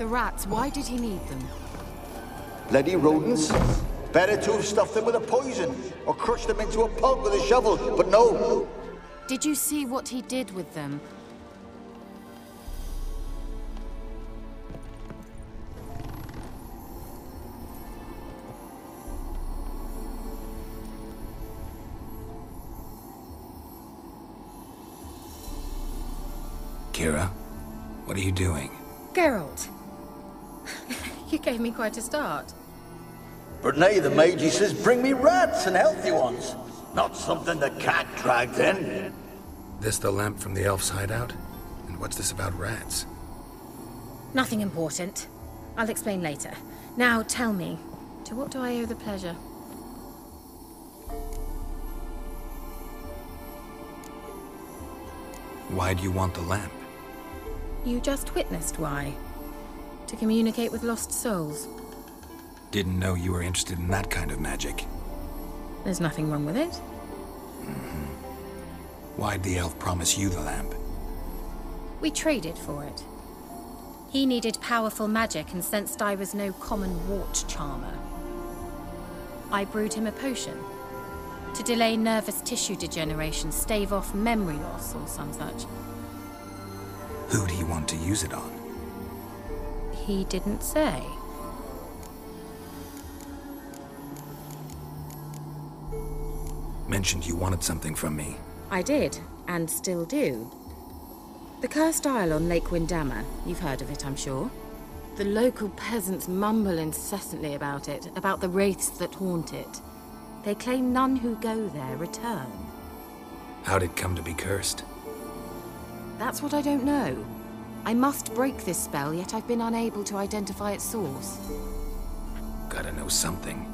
The rats, why did he need them? Bloody rodents. Better to have stuffed them with a poison, or crushed them into a pulp with a shovel, but no. Did you see what he did with them? Kira, what are you doing? Geralt. You gave me quite a start. But nay, the mage, he says, bring me rats and healthy ones. Not something the cat dragged in. This the lamp from the elf's hideout? And what's this about rats? Nothing important. I'll explain later. Now tell me, to what do I owe the pleasure? Why do you want the lamp? You just witnessed why. To communicate with lost souls. Didn't know you were interested in that kind of magic. There's nothing wrong with it. Why'd the elf promise you the lamp? We traded for it. He needed powerful magic and sensed I was no common wart charmer. I brewed him a potion. To delay nervous tissue degeneration, stave off memory loss or some such. Who'd he want to use it on? He didn't say. Mentioned you wanted something from me. I did, and still do. The Cursed Isle on Lake Windammer. You've heard of it, I'm sure. The local peasants mumble incessantly about it, about the wraiths that haunt it. They claim none who go there return. How'd it come to be cursed? That's what I don't know. I must break this spell, yet I've been unable to identify its source. Gotta know something.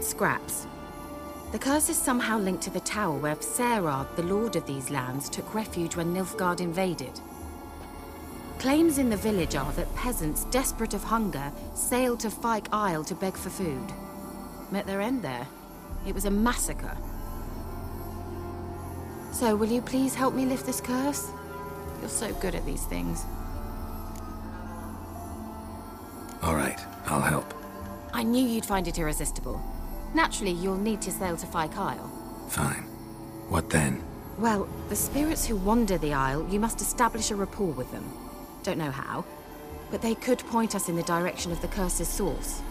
Scraps. The curse is somehow linked to the tower where Serard, the lord of these lands, took refuge when Nilfgaard invaded. Claims in the village are that peasants, desperate of hunger, sailed to Fyke Isle to beg for food. Met their end there. It was a massacre. So, will you please help me lift this curse? You're so good at these things. All right, I'll help. I knew you'd find it irresistible. Naturally, you'll need to sail to Fyke Isle. Fine. What then? Well, the spirits who wander the Isle, you must establish a rapport with them. Don't know how, but they could point us in the direction of the curse's source.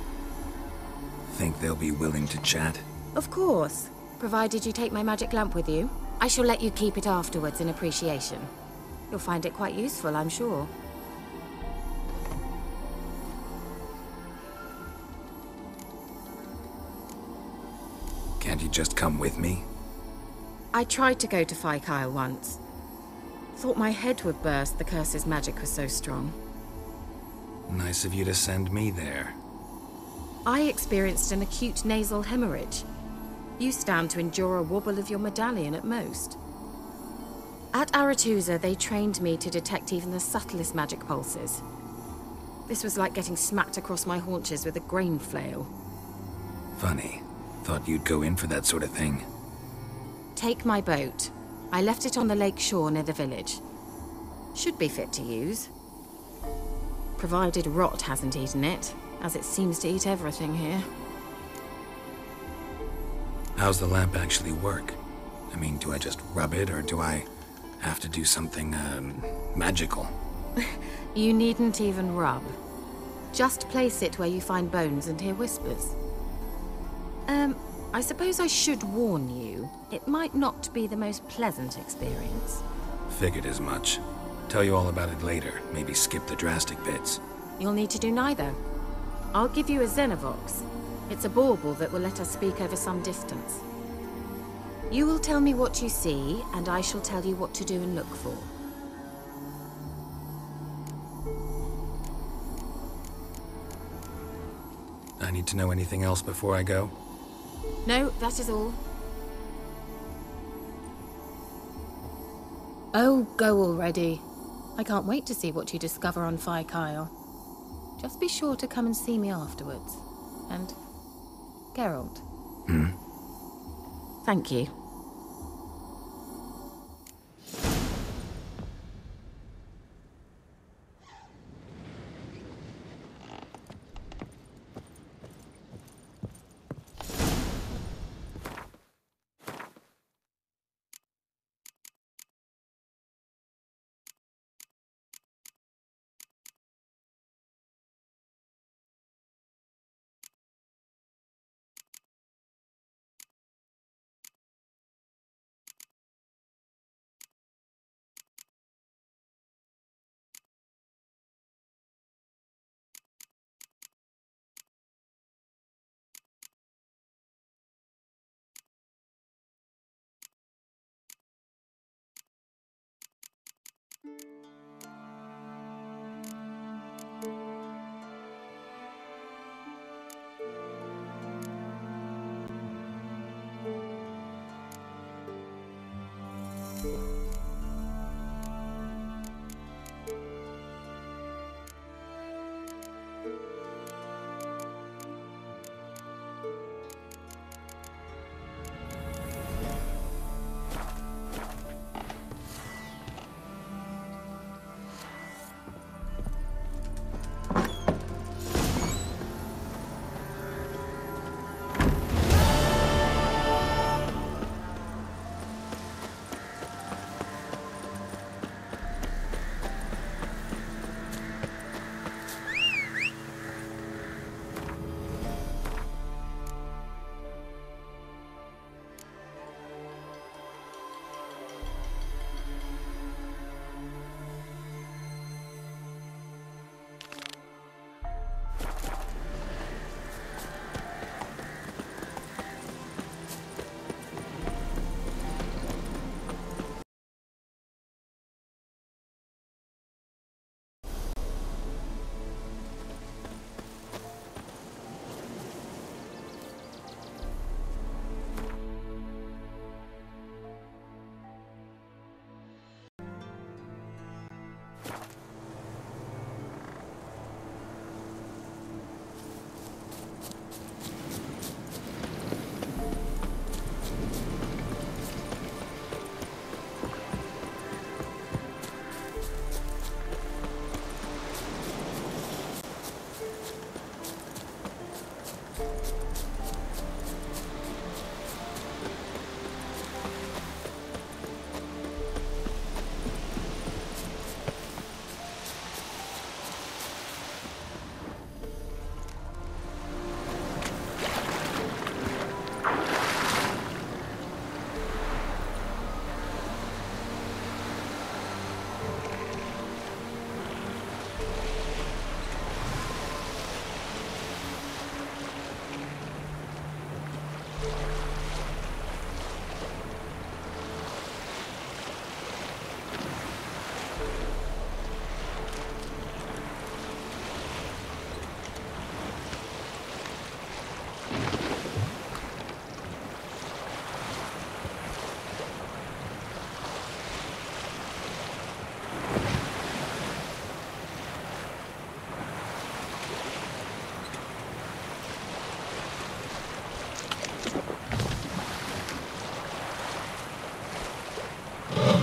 Think they'll be willing to chat? Of course, provided you take my magic lamp with you. I shall let you keep it afterwards in appreciation. You'll find it quite useful, I'm sure. Can't you just come with me? I tried to go to Fyke Isle once. Thought my head would burst, the curse's magic was so strong. Nice of you to send me there. I experienced an acute nasal hemorrhage. You stand to endure a wobble of your medallion at most. At Aretusa, they trained me to detect even the subtlest magic pulses. This was like getting smacked across my haunches with a grain flail. Funny. Thought you'd go in for that sort of thing. Take my boat. I left it on the lake shore near the village. Should be fit to use. Provided rot hasn't eaten it, as it seems to eat everything here. How's the lamp actually work? I mean, do I just rub it, or do I have to do something, magical? You needn't even rub. Just place it where you find bones and hear whispers. I suppose I should warn you. It might not be the most pleasant experience. Figured as much. Tell you all about it later. Maybe skip the drastic bits. You'll need to do neither. I'll give you a Xenovox. It's a bauble that will let us speak over some distance. You will tell me what you see, and I shall tell you what to do and look for. I need to know anything else before I go? No, that is all. Oh, go already. I can't wait to see what you discover on Fyke Isle. Just be sure to come and see me afterwards. And Geralt. Thank you.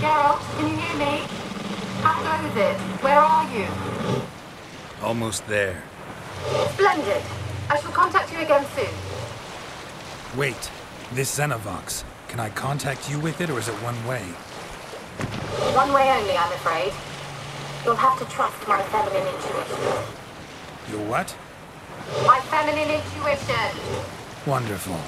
Geralt, can you hear me? How goes it? Where are you? Almost there. Splendid. I shall contact you again soon. Wait, this Xenovox. Can I contact you with it, or is it one way? One way only, I'm afraid. You'll have to trust my feminine intuition. Your what? My feminine intuition! Wonderful.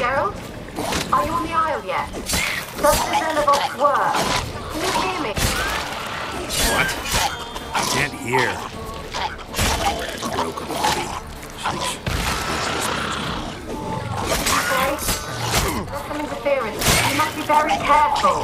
Geralt? Are you on the Isle yet? Does the Xenovox work? Can you hear me? What? I can't hear. Broken body. Sheesh. Okay. There's some interference. You must be very careful.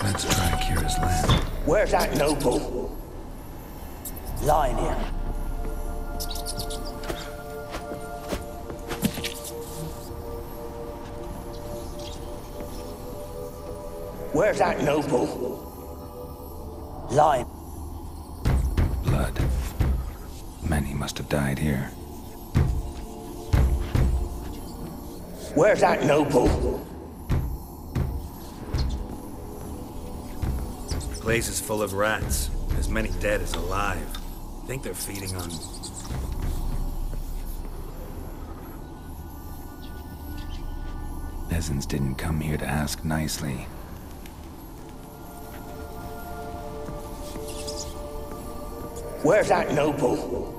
Let's try Kira's land. Where's that noble? Lying here. Where's that noble? Lying. Blood. Many must have died here. Where's that noble? The place is full of rats. As many dead as alive. I think they're feeding on... Peasants didn't come here to ask nicely. Where's that noble?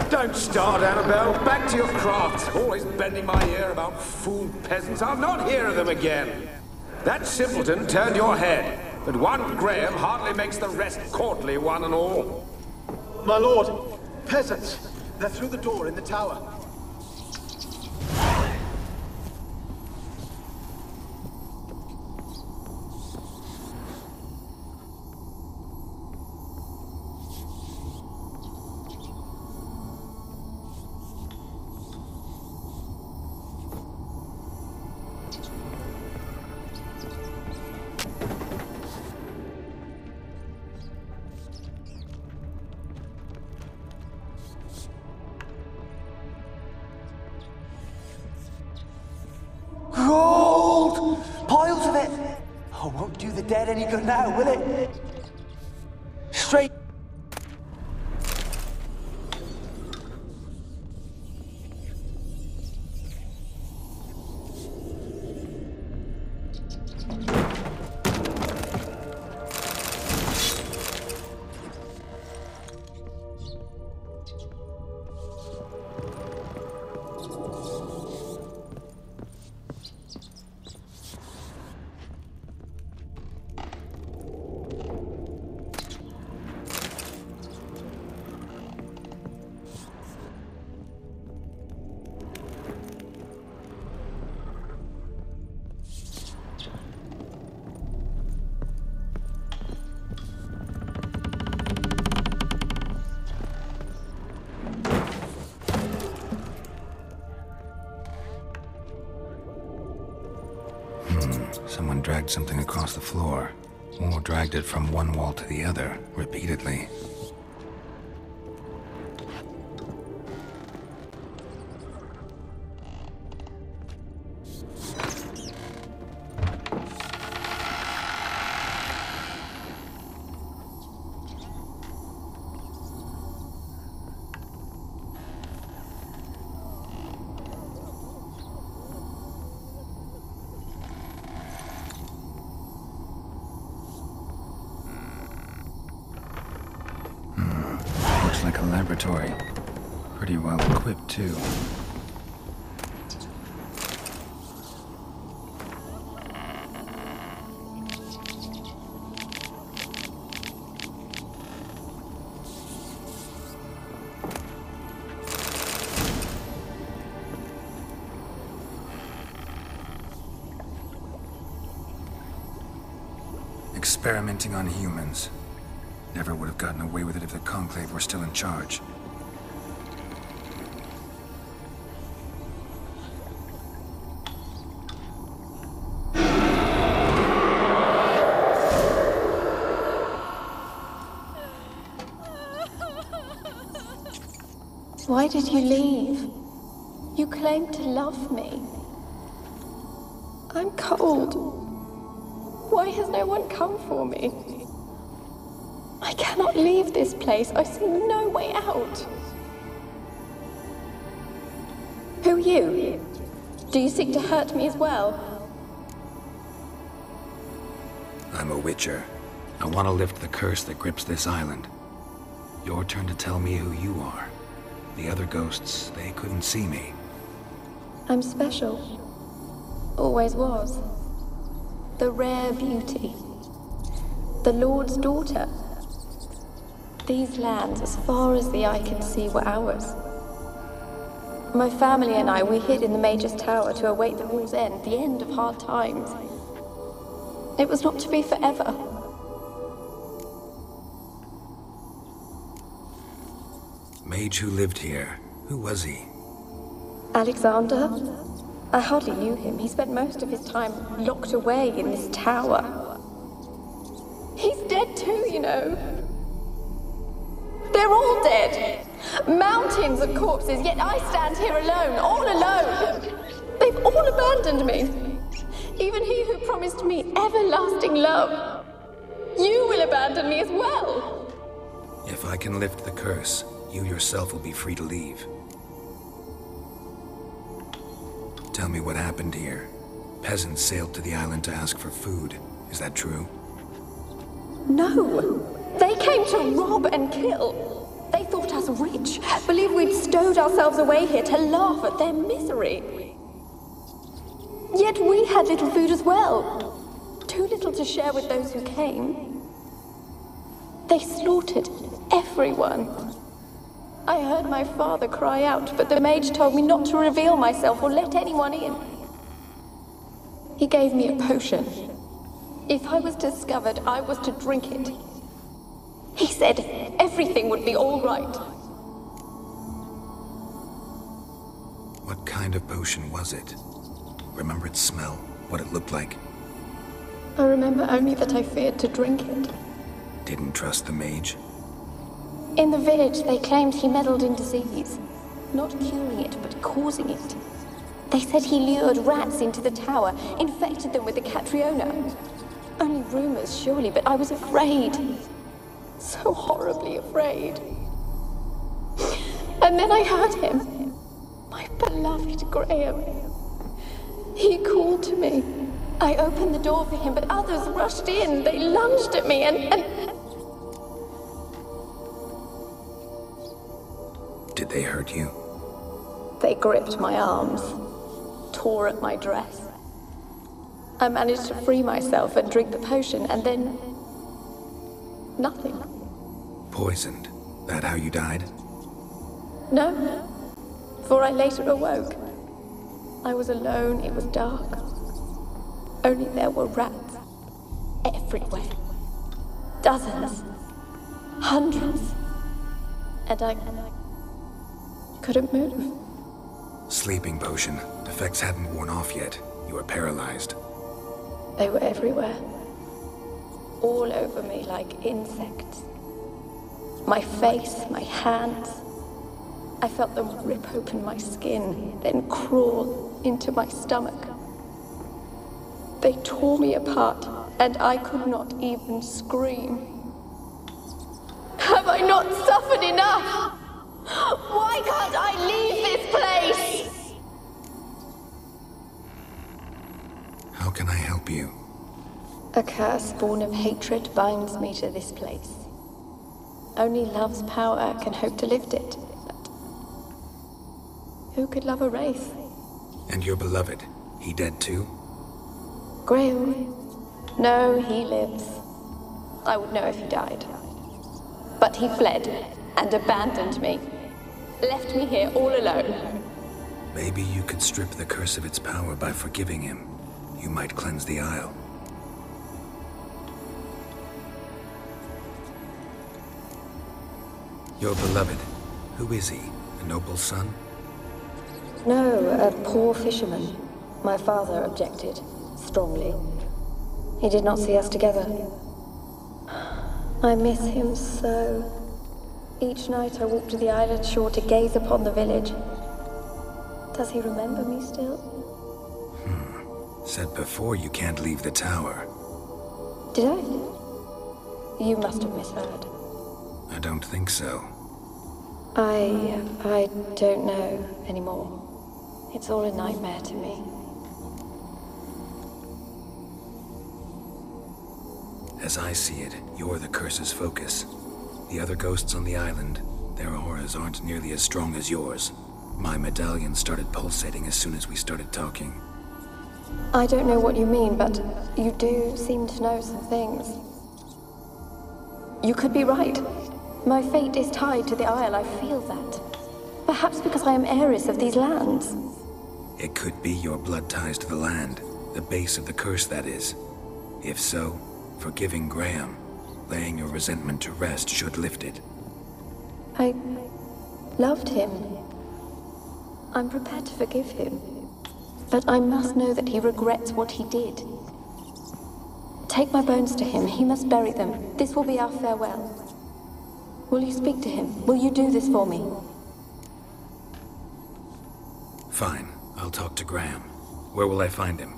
Don't start, Annabelle. Back to your craft. Always bending my ear about fool peasants. I'll not hear of them again. That simpleton turned your head, but one Graham hardly makes the rest courtly, one and all. My lord, peasants. They're through the door in the tower. Gold! Piles of it! Oh, won't do the dead any good now, will it? Straight... Someone dragged something across the floor, or dragged it from one wall to the other, repeatedly. Like a laboratory. Pretty well equipped, too. Experimenting on humans. Never would have gotten away with it if the Conclave were still in charge. Why did you leave? You claimed to love me. I'm cold. Why has no one come for me? I cannot leave this place. I see no way out. Who are you? Do you seek to hurt me as well? I'm a witcher. I want to lift the curse that grips this island. Your turn to tell me who you are. The other ghosts, they couldn't see me. I'm special. Always was. The rare beauty. the Lord's daughter. These lands, as far as the eye can see, were ours. My family and I, we hid in the Major's tower to await the war's end, the end of hard times. It was not to be forever. Mage who lived here. Who was he? Alexander? I hardly knew him. He spent most of his time locked away in this tower. He's dead too, you know. They're all dead. Mountains of corpses, yet I stand here alone, all alone. They've all abandoned me. Even he who promised me everlasting love. You will abandon me as well. If I can lift the curse, you yourself will be free to leave. Tell me what happened here. Peasants sailed to the island to ask for food. Is that true? No. They came to rob and kill. They thought us rich, believed we'd stowed ourselves away here to laugh at their misery. Yet we had little food as well. Too little to share with those who came. They slaughtered everyone. I heard my father cry out, but the mage told me not to reveal myself or let anyone in. He gave me a potion. If I was discovered, I was to drink it. He said everything would be all right. What kind of potion was it? Remember its smell? What it looked like? I remember only that I feared to drink it. Didn't trust the mage? In the village, they claimed he meddled in disease. Not curing it, but causing it. They said he lured rats into the tower, infected them with the Catriona. Only rumors, surely, but I was afraid. So horribly afraid. And then I heard him. My beloved Graham. He called to me. I opened the door for him, but others rushed in. They lunged at me and... Did they hurt you? They gripped my arms, tore at my dress. I managed to free myself and drink the potion, and then... nothing. Poisoned? That how you died? No, for I later awoke. I was alone, it was dark. Only there were rats everywhere. Dozens. Hundreds. And I couldn't move. Sleeping potion. Effects hadn't worn off yet. You were paralyzed. They were everywhere. All over me like insects. My face, my hands. I felt them rip open my skin, then crawl into my stomach. They tore me apart, and I could not even scream. Have I not suffered enough? Why can't I leave this place? How can I help you? A curse born of hatred binds me to this place. Only love's power can hope to lift it. But who could love a wraith? And your beloved, he dead too? Graham? No, he lives. I would know if he died. But he fled and abandoned me. Left me here all alone. Maybe you could strip the curse of its power by forgiving him. You might cleanse the Isle. Your beloved, who is he? A noble son? No, a poor fisherman. My father objected, strongly. He did not see us together. I miss him so. Each night I walk to the island shore to gaze upon the village. Does he remember me still? Said before you can't leave the tower. Did I? You must have misheard. I don't think so. I don't know anymore. It's all a nightmare to me. As I see it, you're the curse's focus. The other ghosts on the island, their auras aren't nearly as strong as yours. My medallion started pulsating as soon as we started talking. I don't know what you mean, but you do seem to know some things. You could be right. My fate is tied to the Isle, I feel that. Perhaps because I am heiress of these lands. It could be your blood ties to the land, the base of the curse, that is. If so, forgiving Graham, laying your resentment to rest should lift it. I loved him. I'm prepared to forgive him. But I must know that he regrets what he did. Take my bones to him. He must bury them. This will be our farewell. Will you speak to him? Will you do this for me? Fine. I'll talk to Graham. Where will I find him?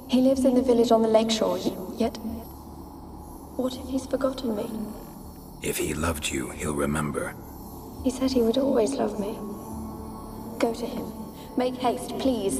He lives in the village on the lakeshore, yet... What if he's forgotten me? If he loved you, he'll remember. He said he would always love me. Go to him. Make haste, please.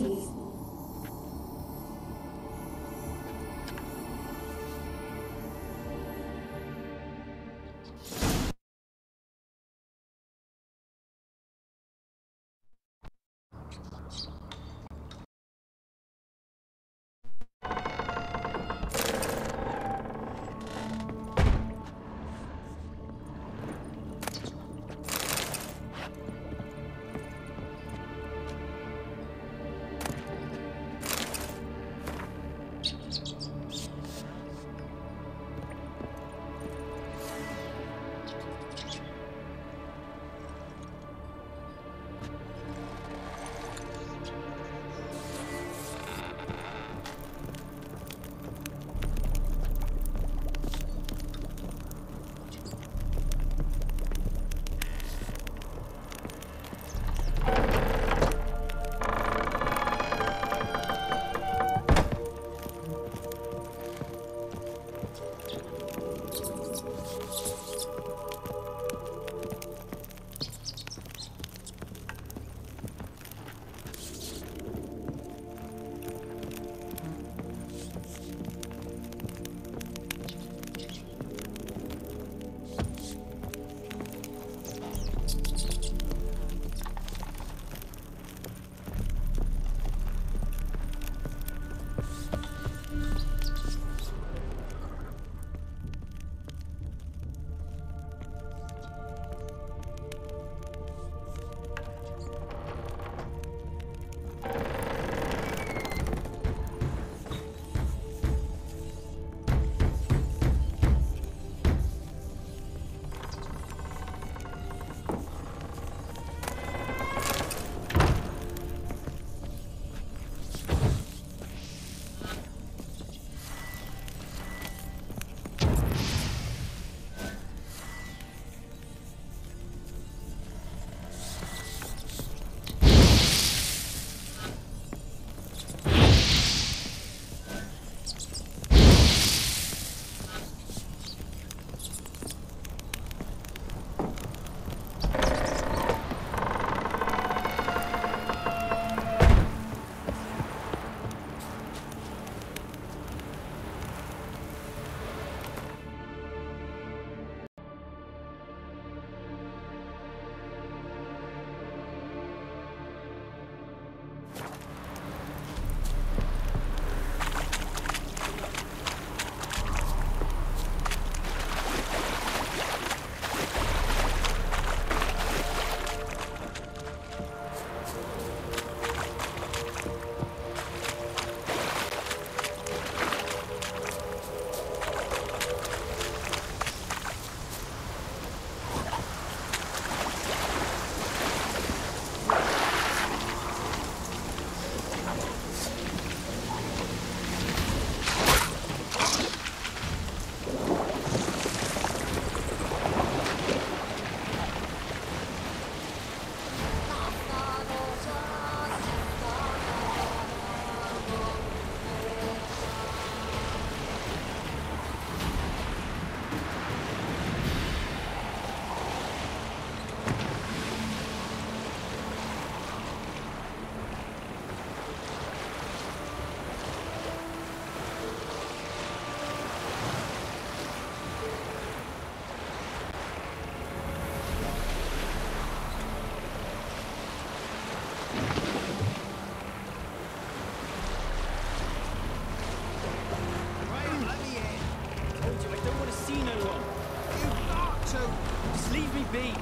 Leave me be!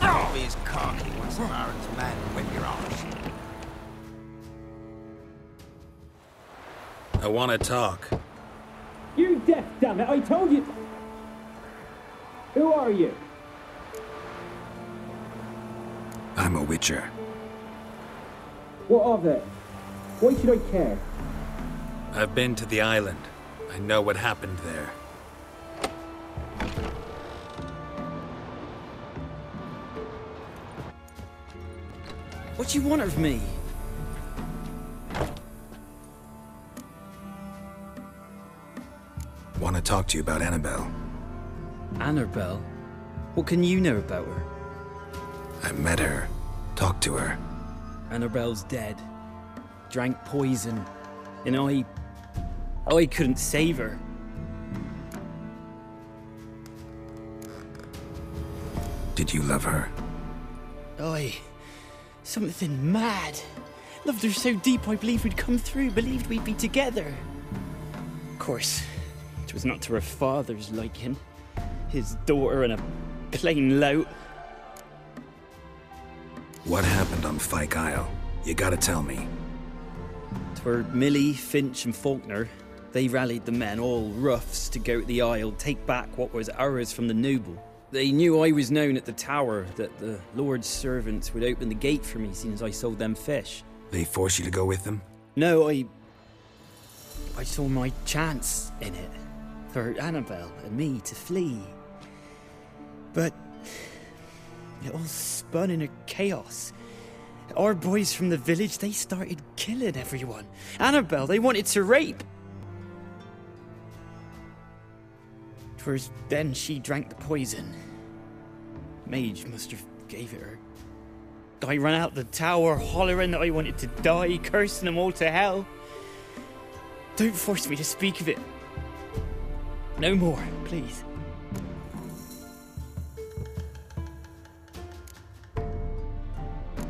Oh, he's cocky once Baron's man whip your arse. I want to talk. You deaf, damn it! I told you! Who are you? I'm a witcher. What of it? Why should I care? I've been to the island. I know what happened there. What do you want of me? Want to talk to you about Annabelle. Annabelle? What can you know about her? I met her. Talked to her. Annabelle's dead. Drank poison. And I couldn't save her. Did you love her? Something mad. Loved her so deep I believed we'd come through, believed we'd be together. Of course, it was not to her father's liking. His daughter and a plain lout. What happened on Fyke Isle? You gotta tell me. 'Twere Millie, Finch and Faulkner. They rallied the men, all roughs, to go to the Isle, take back what was ours from the noble. They knew I was known at the tower, that the Lord's servants would open the gate for me, seeing as I sold them fish. They forced you to go with them? No, I saw my chance in it, for Annabelle and me to flee. But it all spun in a chaos. Our boys from the village, they started killing everyone. Annabelle, they wanted to rape. 'Twas then she drank the poison. Mage must have gave it her. I ran out the tower hollering that I wanted to die, cursing them all to hell. Don't force me to speak of it. No more, please.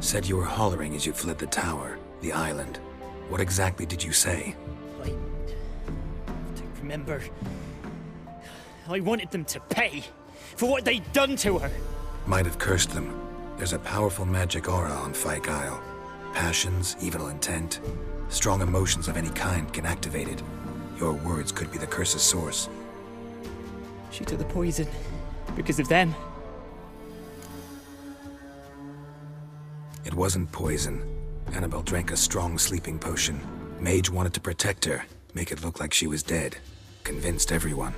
Said you were hollering as you fled the tower, the island. What exactly did you say? I don't remember. I wanted them to pay for what they'd done to her. Might have cursed them. There's a powerful magic aura on Fyke Isle. Passions, evil intent, strong emotions of any kind can activate it. Your words could be the curse's source. She took the poison because of them. It wasn't poison. Annabelle drank a strong sleeping potion. Mage wanted to protect her, make it look like she was dead. Convinced everyone.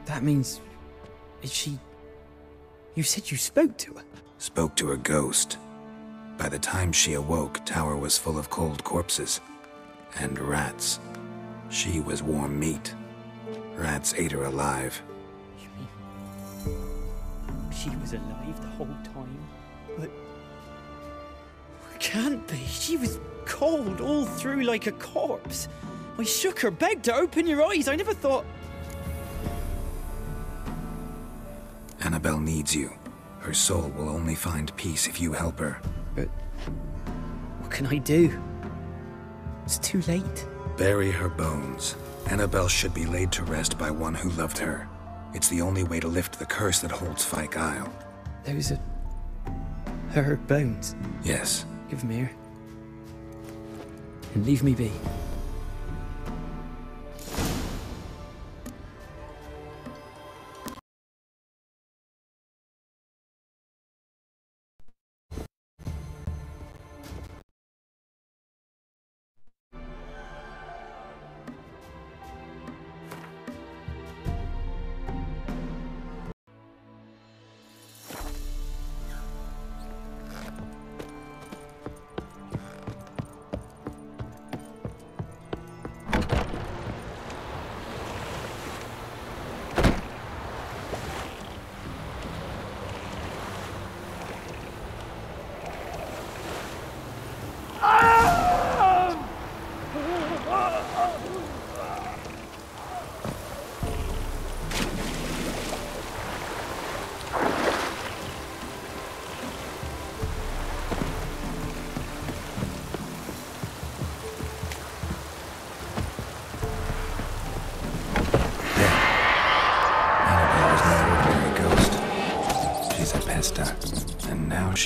That means... is she... You said you spoke to her? Spoke to her ghost. By the time she awoke, tower was full of cold corpses. And rats. She was warm meat. Rats ate her alive. You mean... she was alive the whole time? But... it can't be. She was cold all through like a corpse. I shook her, begged her, open your eyes. I never thought... Annabelle needs you. Her soul will only find peace if you help her. But... what can I do? It's too late. Bury her bones. Annabelle should be laid to rest by one who loved her. It's the only way to lift the curse that holds Fyke Isle. Those are... her bones. Yes. Give them here. And leave me be.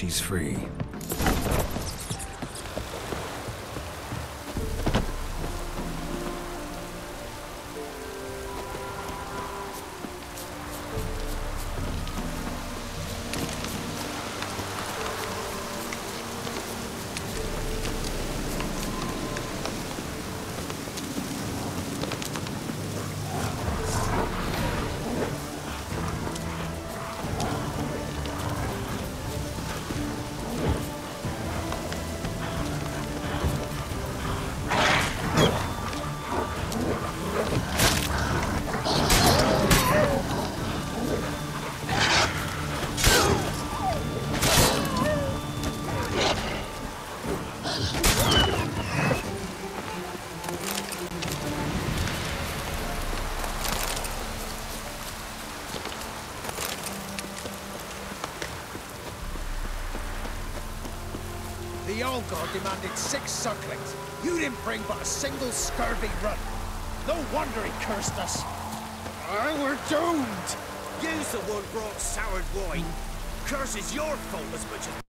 she's free. The old god demanded 6 sucklings. You didn't bring but a single scurvy run. No wonder he cursed us. We're doomed! You's the one brought soured wine. Curse is your fault as much as...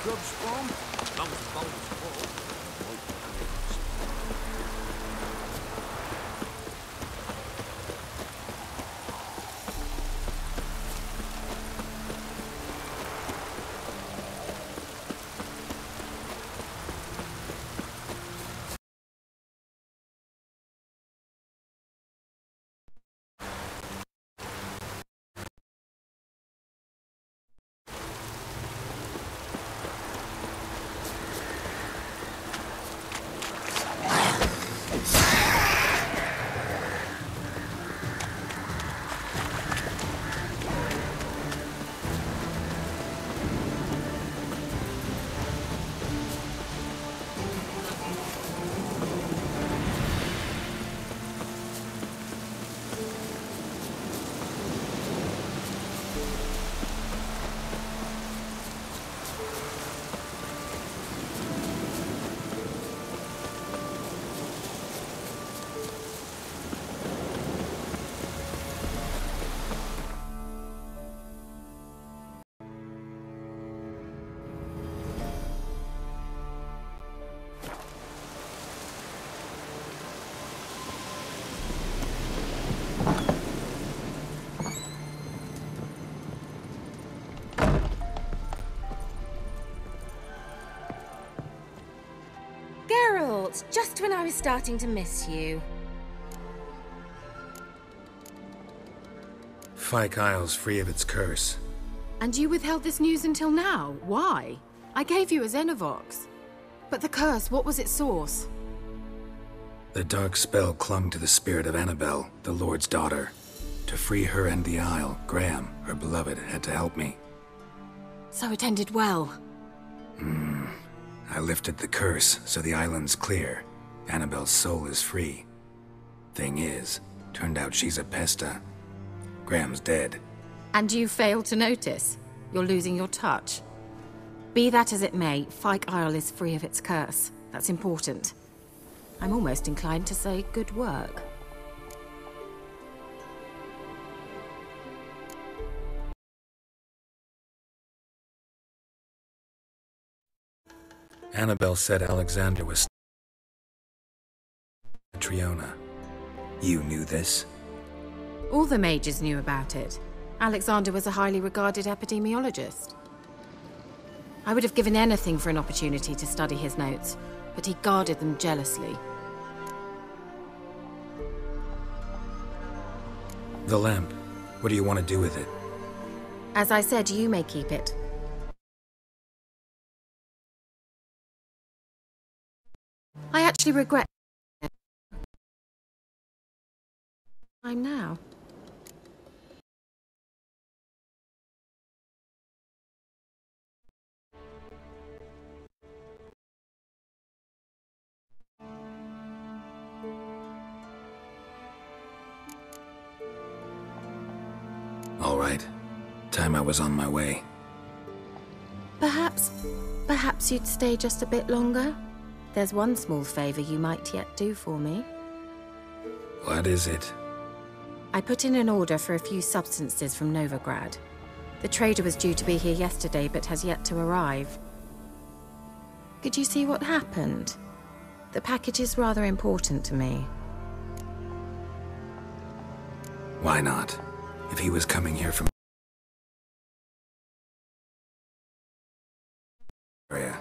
Grub's from? As long as the bowl is full. Just when I was starting to miss you. Fyke Isle's free of its curse. And you withheld this news until now? Why? I gave you a Xenovox. But the curse, what was its source? The dark spell clung to the spirit of Annabelle, the Lord's daughter. To free her and the Isle, Graham, her beloved, had to help me. So it ended well. I lifted the curse, so the island's clear. Annabelle's soul is free. Thing is, turned out she's a pesta. Graham's dead. And you failed to notice? You're losing your touch. Be that as it may, Fyke Isle is free of its curse. That's important. I'm almost inclined to say good work. Annabelle said Alexander was Triona. You knew this? All the mages knew about it. Alexander was a highly regarded epidemiologist. I would have given anything for an opportunity to study his notes, but he guarded them jealously. The lamp. What do you want to do with it? As I said, you may keep it. I actually regret it. I'm now. right. Time I was on my way. Perhaps you'd stay just a bit longer? There's one small favor you might yet do for me. What is it? I put in an order for a few substances from Novigrad. The trader was due to be here yesterday, but has yet to arrive. Could you see what happened? The package is rather important to me. Why not? If he was coming here from... area.